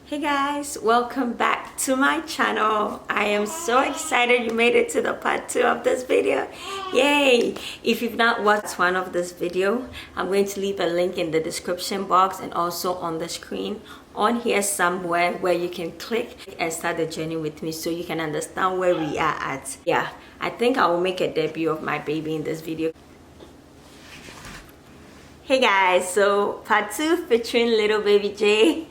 Hey guys, welcome back to my channel. I am so excited you made it to the part 2 of this video. Yay! If you've not watched one of this video, I'm going to leave a link in the description box and also on the screen on here somewhere where you can click and start the journey with me so you can understand where we are at. Yeah, I think I will make a debut of my baby in this video. Hey guys, so part 2 featuring little baby J.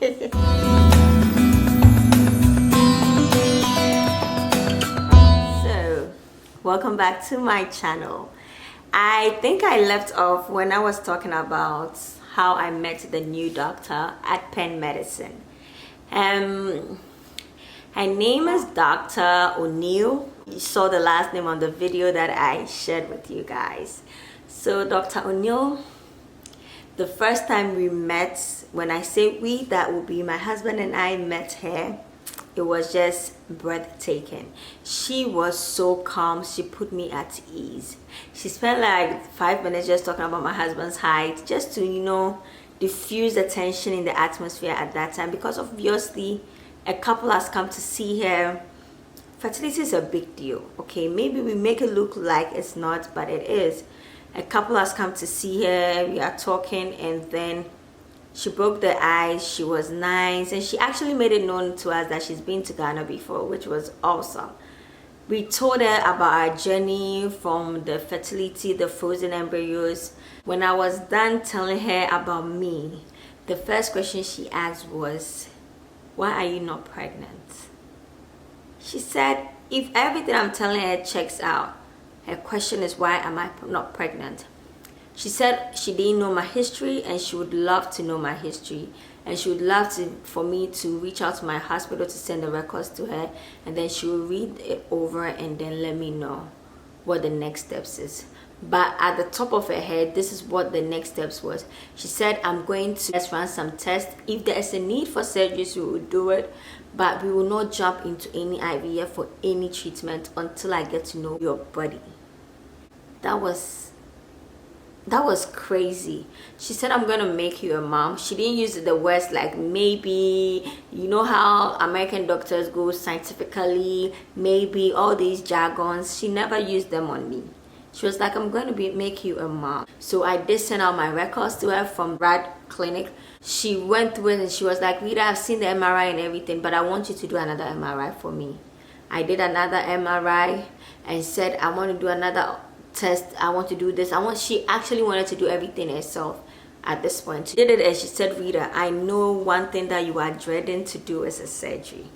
Welcome back to my channel. I think I left off when I was talking about how I met the new doctor at Penn Medicine. Her name is Dr. O'Neill. You saw the last name on the video that I shared with you guys. So Dr. O'Neill, the first time we met, when I say we, that will be my husband and I met her. It was just breathtaking. She was so calm. She put me at ease. She spent like 5 minutes just talking about my husband's height, just to, you know, diffuse the tension in the atmosphere at that time, because obviously a couple has come to see her. Fertility is a big deal, okay? Maybe we make it look like it's not, but it is. A couple has come to see her. We are talking, and then she broke the ice. She was nice, and she actually made it known to us that she's been to Ghana before, which was awesome. We told her about our journey from the fertility, the frozen embryos. When I was done telling her about me, the first question she asked was, why are you not pregnant? She said, if everything I'm telling her checks out, her question is, why am I not pregnant? She said she didn't know my history, and she would love to know my history, and she would love for me to reach out to my hospital to send the records to her, and then she will read it over and then let me know what the next steps is. But at the top of her head, this is what the next steps was. She said, I'm going to just run some tests. If there is a need for surgeries, we will do it, but we will not jump into any IVF for any treatment until I get to know your body. That was crazy. She said, I'm gonna make you a mom. She didn't use the words like maybe, you know how American doctors go scientifically, maybe, all these jargons. She never used them on me. She was like, I'm gonna make you a mom. So I did send out my records to her from Brad Clinic. She went through it and she was like, Rita, I've seen the MRI and everything, but I want you to do another MRI for me. I did another MRI and said, I want to do another test. I want to do this. She actually wanted to do everything herself at this point. She did it and she said, Rita, I know one thing that you are dreading to do is a surgery,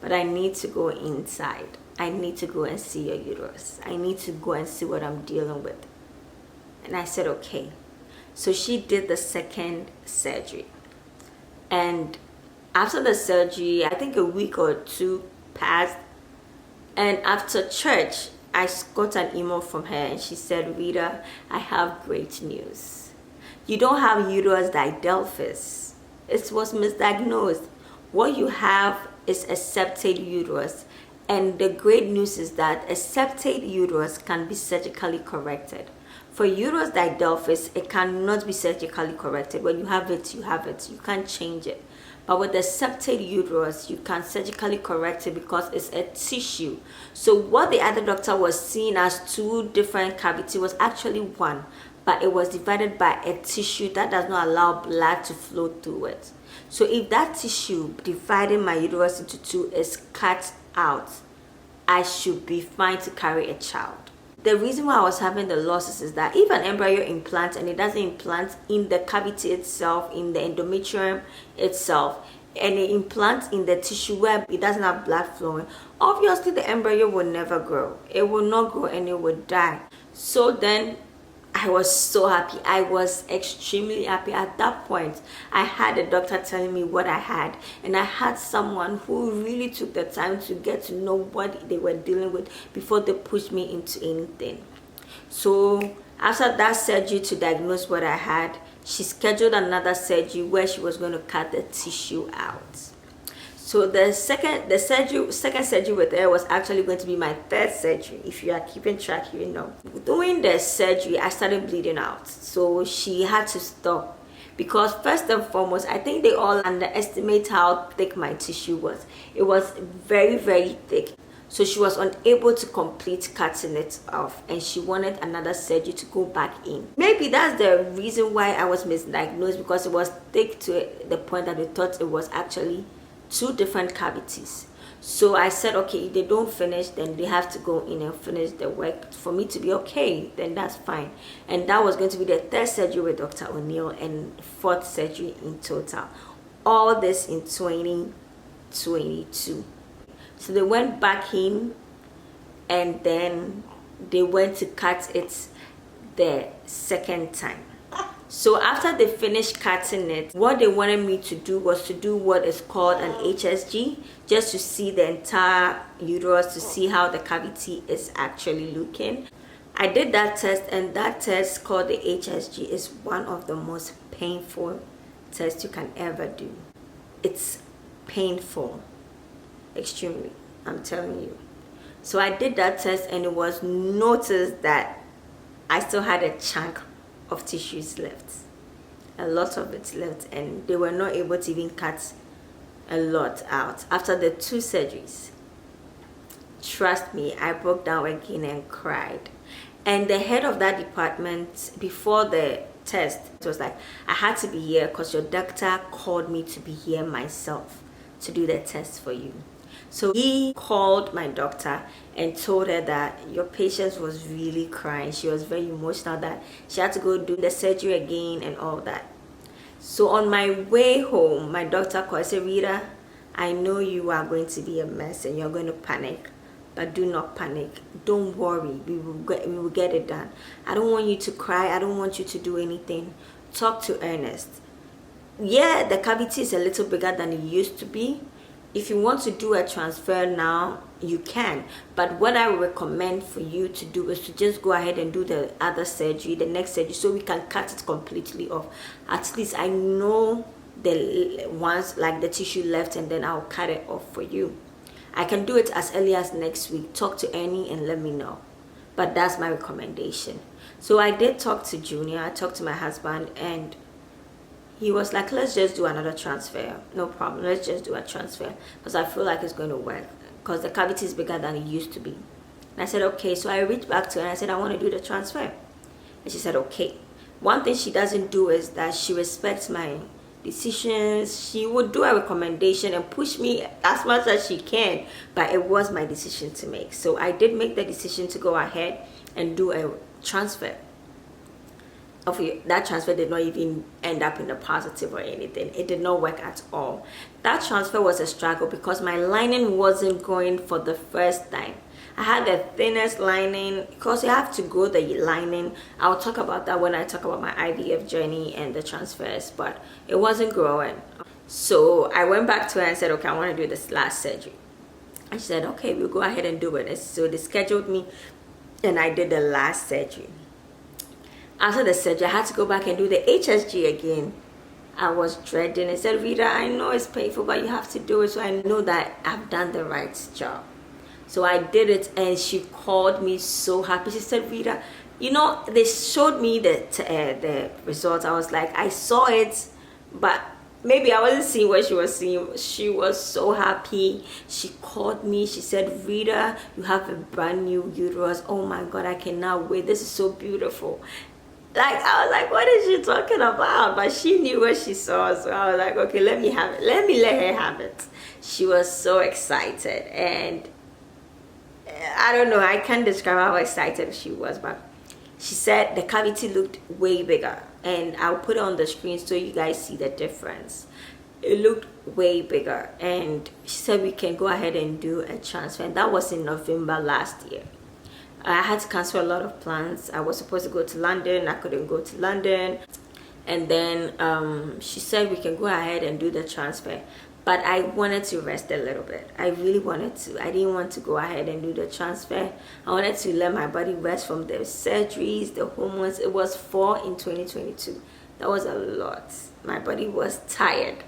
but I need to go inside. I need to go and see your uterus. I need to go and see what I'm dealing with. And I said, okay. So she did the second surgery, and after the surgery, I think a week or two passed, and after church I got an email from her, and she said, Rita, I have great news. You don't have uterus diadelphys. It was misdiagnosed. What you have is a septate uterus, and the great news is that a septate uterus can be surgically corrected. For uterus diadelphys, it cannot be surgically corrected. When you have it, you have it. You can't change it. But with the septate uterus, you can surgically correct it because it's a tissue. So what the other doctor was seeing as two different cavities was actually one, but it was divided by a tissue that does not allow blood to flow through it. So if that tissue dividing my uterus into two is cut out, I should be fine to carry a child. The reason why I was having the losses is that if an embryo implants and it doesn't implant in the cavity itself, in the endometrium itself, and it implants in the tissue where it doesn't have blood flowing, obviously the embryo will never grow. It will not grow and it will die. So then I was so happy. I was extremely happy. At that point, I had a doctor telling me what I had, and I had someone who really took the time to get to know what they were dealing with before they pushed me into anything. So after that surgery to diagnose what I had, she scheduled another surgery where she was going to cut the tissue out. So the second surgery with her was actually going to be my third surgery. If you are keeping track, you know. During the surgery, I started bleeding out. So she had to stop because first and foremost, I think they all underestimate how thick my tissue was. It was very, very thick. So she was unable to complete cutting it off, and she wanted another surgery to go back in. Maybe that's the reason why I was misdiagnosed, because it was thick to the point that they thought it was actually two different cavities. So I said, okay, if they don't finish, then they have to go in and finish the work for me to be okay. Then that's fine. And that was going to be the third surgery with Dr. O'Neill and fourth surgery in total. All this in 2022. So they went back in, and then they went to cut it the second time. So after they finished cutting it, what they wanted me to do was to do what is called an HSG, just to see the entire uterus, to see how the cavity is actually looking. I did that test, and that test called the HSG is one of the most painful tests you can ever do. It's painful, extremely, I'm telling you. So I did that test, and it was noticed that I still had a chunk of tissues left, a lot of it left, and they were not able to even cut a lot out after the two surgeries. Trust me, I broke down again and cried. And the head of that department, before the test, it was like, I had to be here because your doctor called me to be here myself to do the test for you. So he called my doctor and told her that your patient was really crying. She was very emotional that she had to go do the surgery again and all that. So on my way home, my doctor called and said, Rita, I know you are going to be a mess and you're going to panic, but do not panic. Don't worry. We will get it done. I don't want you to cry. I don't want you to do anything. Talk to Ernest. Yeah, the cavity is a little bigger than it used to be. If you want to do a transfer now, you can. But what I recommend for you to do is to just go ahead and do the other surgery, the next surgery, so we can cut it completely off. At least I know the ones like the tissue left, and then I'll cut it off for you. I can do it as early as next week. Talk to Ernie and let me know. But that's my recommendation. So I did talk to Junior. I talked to my husband, and he was like, let's just do another transfer. No problem. Let's just do a transfer because I feel like it's going to work because the cavity is bigger than it used to be. And I said, okay. So I reached back to her and I said, I want to do the transfer. And she said, okay. One thing she doesn't do is that she respects my decisions. She would do a recommendation and push me as much as she can, but it was my decision to make. So I did make the decision to go ahead and do a transfer. That transfer did not even end up in the positive or anything. It did not work at all. That transfer was a struggle because my lining wasn't going for the first time. I had the thinnest lining because you have to grow the lining. I'll talk about that when I talk about my IVF journey and the transfers, but it wasn't growing. So I went back to her and said, okay, I want to do this last surgery. And she said, okay, we'll go ahead and do it. And so they scheduled me and I did the last surgery. After the surgery, I had to go back and do the HSG again. I was dreading. I said, Rita, I know it's painful, but you have to do it so I know that I've done the right job. So I did it, and she called me so happy. She said, Rita, you know, they showed me the results. I was like, I saw it, but maybe I wasn't seeing what she was seeing. She was so happy. She called me. She said, Rita, you have a brand new uterus. Oh my God, I cannot wait. This is so beautiful. Like, I was like, what is she talking about? But she knew what she saw. So I was like, okay, let me have it. Let me let her have it. She was so excited. And I don't know, I can't describe how excited she was, but she said the cavity looked way bigger. And I'll put it on the screen so you guys see the difference. It looked way bigger. And she said we can go ahead and do a transfer. And that was in November last year. I had to cancel a lot of plans. I was supposed to go to London. I couldn't go to London. And then she said we can go ahead and do the transfer. But I wanted to rest a little bit. I really wanted to. I didn't want to go ahead and do the transfer. I wanted to let my body rest from the surgeries, the hormones. It was 4 in 2022. That was a lot. My body was tired.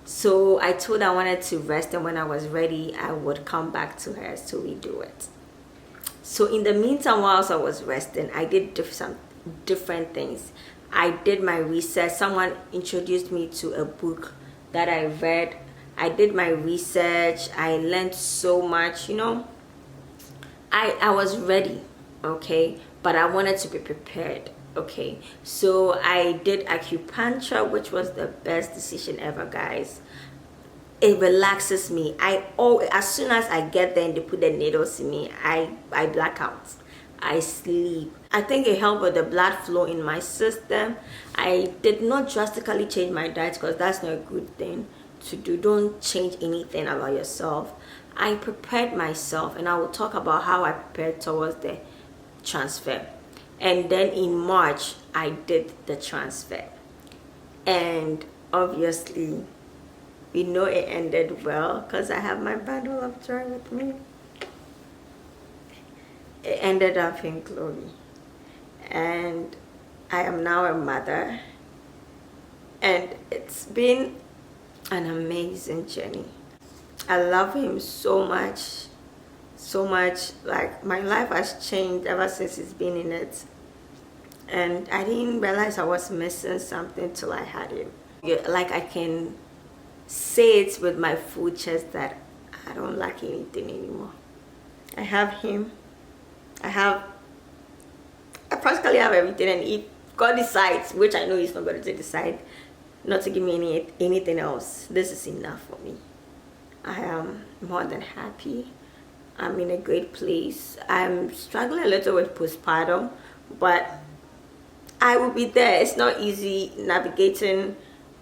So I told her I wanted to rest, and when I was ready, I would come back to her so we do it. So in the meantime, whilst I was resting, I did some different things. I did my research. Someone introduced me to a book that I read. I did my research. I learned so much, you know. I was ready, okay, but I wanted to be prepared, okay. So I did acupuncture, which was the best decision ever, guys. It relaxes me. As soon as I get there and they put the needles in me, I black out. I sleep. I think it helped with the blood flow in my system. I did not drastically change my diet because that's not a good thing to do. Don't change anything about yourself. I prepared myself, and I will talk about how I prepared towards the transfer. And then in March, I did the transfer. And obviously, we know it ended well because I have my bundle of joy with me. It ended up in glory. And I am now a mother. And it's been an amazing journey. I love him so much. So much. Like, my life has changed ever since he's been in it. And I didn't realize I was missing something till I had him. Like, I can say it with my full chest that I don't lack anything anymore. I have him. I practically have everything, and if God decides, which I know he's not going to decide, not to give me anything else, this is enough for me. I am more than happy. I'm in a great place. I'm struggling a little with postpartum, but I will be there. It's not easy navigating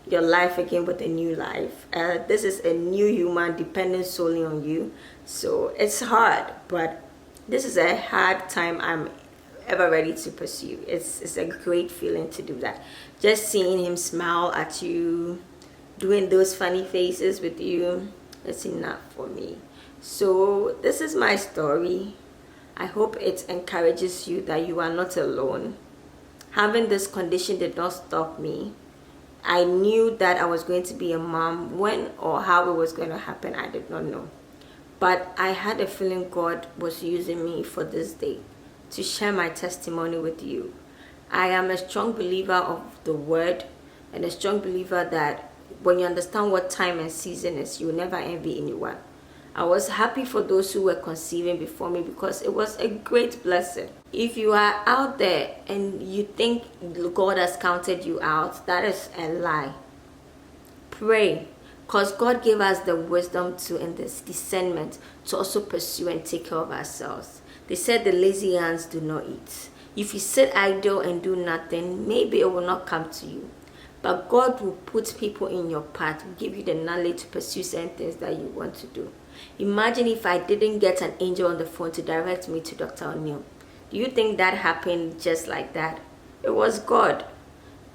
your life again with a new life. This is a new human dependent solely on you, so it's hard, but this is a hard time I'm ever ready to pursue. It's a great feeling to do that. Just seeing him smile at you, doing those funny faces with you, it's enough for me. So this is my story. I hope it encourages you that you are not alone. Having this condition did not stop me. I knew that I was going to be a mom. When or how it was going to happen, I did not know. But I had a feeling God was using me for this day to share my testimony with you. I am a strong believer of the word, and a strong believer that when you understand what time and season is, you will never envy anyone. I was happy for those who were conceiving before me because it was a great blessing. If you are out there and you think God has counted you out, that is a lie. Pray. Because God gave us the wisdom to, and this discernment to also pursue and take care of ourselves. They said the lazy hands do not eat. If you sit idle and do nothing, maybe it will not come to you. But God will put people in your path, will give you the knowledge to pursue certain things that you want to do. Imagine if I didn't get an angel on the phone to direct me to Dr. O'Neill. Do you think that happened just like that? It was God.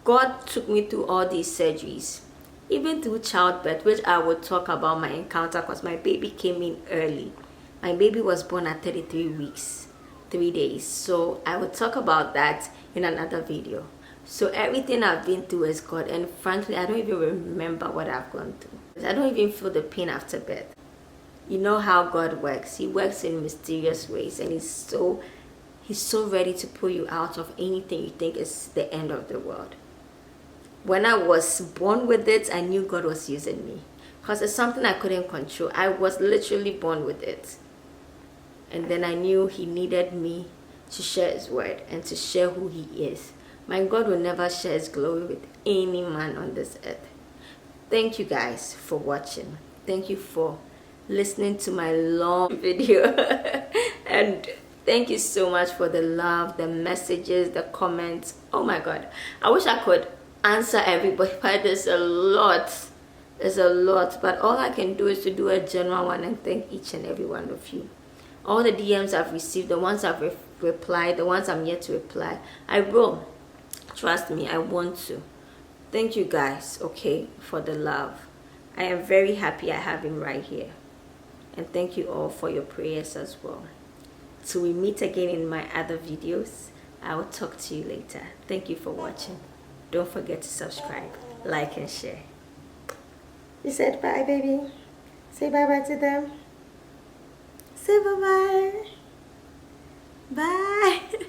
God took me through all these surgeries. Even through childbirth, which I will talk about my encounter because my baby came in early. My baby was born at 33 weeks, 3 days. So I will talk about that in another video. So everything I've been through is God, and frankly, I don't even remember what I've gone through. I don't even feel the pain after birth. You know how God works. He works in mysterious ways, and He's so ready to pull you out of anything you think is the end of the world. When I was born with it, I knew God was using me because it's something I couldn't control. I was literally born with it. And then I knew He needed me to share His word and to share who He is. My God will never share His glory with any man on this earth. Thank you guys for watching. Thank you for listening to my long video. And thank you so much for the love, the messages, the comments. Oh my God. I wish I could answer everybody, but there's a lot. But all I can do is to do a general one and thank each and every one of you. All the DMs I've received, the ones I've replied, the ones I'm yet to reply, I will. Trust me, I want to. Thank you guys, okay, for the love. I am very happy I have him right here. And thank you all for your prayers as well. Till we meet again in my other videos, I will talk to you later. Thank you for watching. Don't forget to subscribe, like, and share. You said bye, baby. Say bye-bye to them. Say bye-bye. Bye.